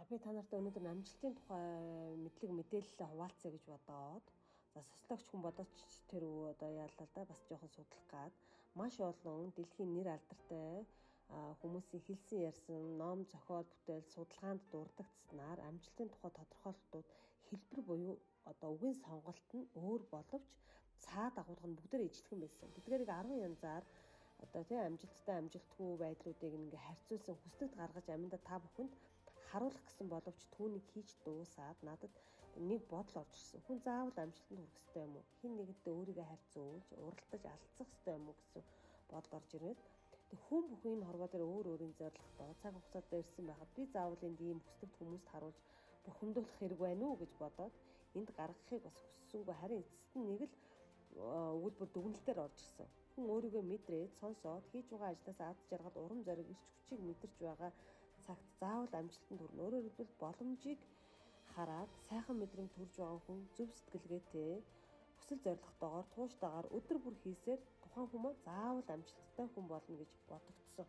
Би та нартай өнөөдөр амжилтын тухай мэдээлэл хуваалцъя гэж бодоод социологч хүн бодооч тэр яалаа да бас жоохон судлах гад маш олон дэлхийн нэр алдартай хүмүүсийн хэлсэн ярьсан ном зохиол бүтээл судалгаанд дурддагцснаар амжилтын тухай тодорхойлолтууд хэлбэр буюу үгийн сонголт нь өөр боловч цаад агуулга нь бүгдээр ижилхэн байсан. Тэдгээрийг 10 янзаар амжилттай амжилтгүй байдлуудыг ингээ харьцуулсан хүснэгт гаргаж аминда та бүхэнд харуулах гэсэн боловч түүнийг хийж дуусаад надад нэг бодол орж ирсэн. Хүн заавал амжилтанд хүрэх ёстой юм уу? Хин нэгэнтэй өөрийгөө харьцуулж, уралдаж алдсах ёстой юм уу гэсэн бодол орж ирээд хүн бүхний хорвоо дээр өөр өөрийн зорилготой цаг хугацаатай ирсэн байхад би заавал энд ийм хүснэгт хүмүүст харуулж бухимдуулах хэрэг байна уу гэж бодоод энд гаргахыг бас хүссэнгүй харин эцэст нь нэг л өгүүлбэр дүгнэлтээр орж ирсэн. Хүн өөрийгөө мэдрээд сонсоод хийж байгаа ажлаас ад жаргал урам зориг ирч хүчийг мэдэрч байгаа цагт заавал амжилтанд хүрнэ. Өөрөөр хэлбэл боломжийг хараад сайхан мэдрэмж төрж байгаа хүн зөв сэтгэлгээтэй хүсэл зорилготойгоор тууштайгаар өдөр бүр хийсээр тухайн хүмүүс заавал амжилттай хүн болно гэж бодогдсон.